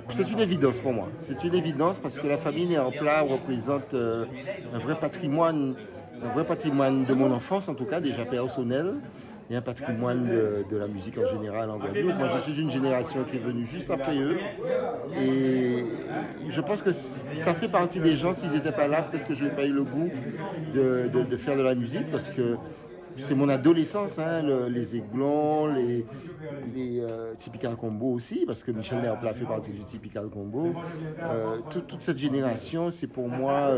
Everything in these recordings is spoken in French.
c'est une évidence pour moi. C'est une évidence parce que la famille Néoplat représente un vrai patrimoine de mon enfance, en tout cas, déjà personnel, et un patrimoine de la musique en général en Guadeloupe. Moi, je suis d'une génération qui est venue juste après eux. Et je pense que ça fait partie des gens, s'ils n'étaient pas là, peut-être que je n'aurais pas eu le goût de faire de la musique, parce que c'est mon adolescence, hein, les Aiglons, les Typical Combo aussi, parce que Michel Néoplat fait partie du Typical Combo. Toute cette génération, c'est pour moi,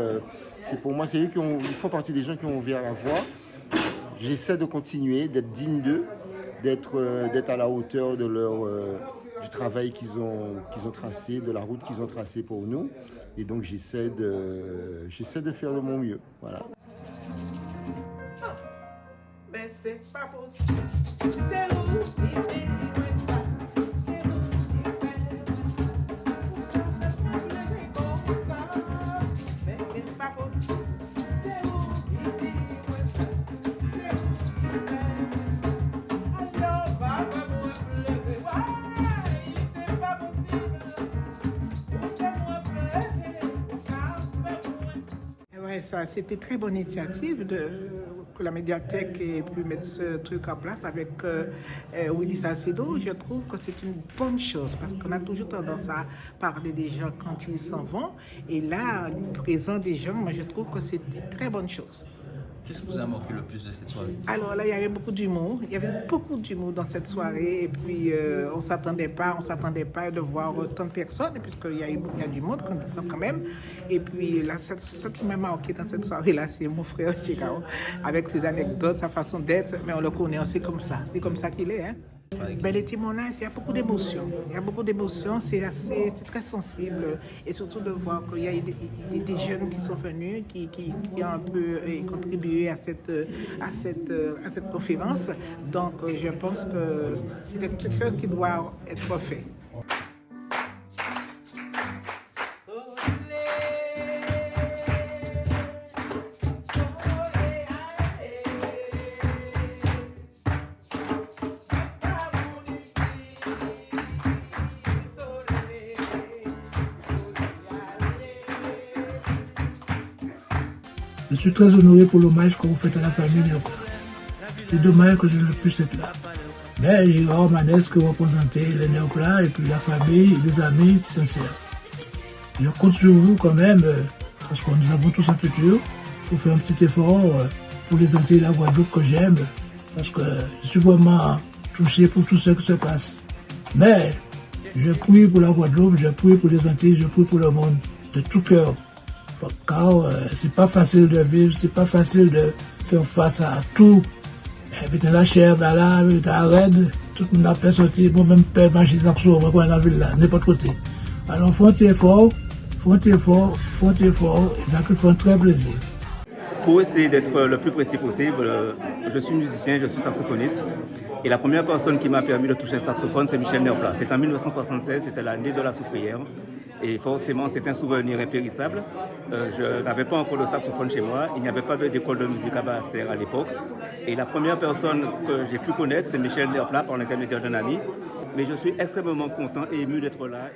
c'est eux ils font partie des gens qui ont ouvert la voie. J'essaie de continuer, d'être digne d'eux, d'être à la hauteur de du travail qu'ils ont tracé, de la route qu'ils ont tracée pour nous. Et donc j'essaie de faire de mon mieux. Voilà. Mais c'est pas possible. C'est où? Ouais, ça, c'était une très bonne initiative que la médiathèque ait pu mettre ce truc en place avec Willy Salcedo. Je trouve que c'est une bonne chose parce qu'on a toujours tendance à parler des gens quand ils s'en vont. Et là, le présent des gens, moi, je trouve que c'est une très bonne chose. Qu'est-ce qui vous a marqué le plus de cette soirée? Alors là, il y avait beaucoup d'humour. Il y avait beaucoup d'humour dans cette soirée. Et puis, on s'attendait pas de voir autant de personnes, puisqu'il y a du monde quand même. Et puis, là, ce qui m'a marqué dans cette soirée-là, c'est mon frère Chikao, avec ses anecdotes, sa façon d'être. Mais on le connaît, c'est comme ça. C'est comme ça qu'il est, hein. Ben, les témoignages, il y a beaucoup d'émotions. C'est très sensible. Et surtout de voir qu'il y a des jeunes qui sont venus, qui ont un peu contribué à cette conférence. Donc, je pense que c'est quelque chose qui doit être fait. Je suis très honoré pour l'hommage que vous faites à la famille Néoplat. C'est dommage que je ne puisse être là. Mais il y aura Manès qui représentait les Néoplat et puis la famille et les amis sincères. Je compte sur vous quand même, parce que nous avons tous un futur, pour faire un petit effort pour les Antilles et la Guadeloupe que j'aime, parce que je suis vraiment touché pour tout ce qui se passe. Mais je prie pour la Guadeloupe, je prie pour les Antilles, je prie pour le monde, de tout cœur. Car c'est pas facile de vivre, c'est pas facile de faire face à tout. Et puis la chair, là, la raide, tout le monde a fait sortir, moi-même, père, marcher saxo, moi, quand on a vu là, n'importe côté. Alors, font un effort, et ça fait un très plaisir. Pour essayer d'être le plus précis possible, je suis musicien, je suis saxophoniste. Et la première personne qui m'a permis de toucher le saxophone, c'est Michel Néoplat. C'est en 1976, c'était l'année de la soufrière. Et forcément, c'est un souvenir impérissable. Je n'avais pas encore de saxophone chez moi. Il n'y avait pas d'école de musique à Basse-Terre à l'époque. Et la première personne que j'ai pu connaître, c'est Michel Néoplat par l'intermédiaire d'un ami. Mais je suis extrêmement content et ému d'être là.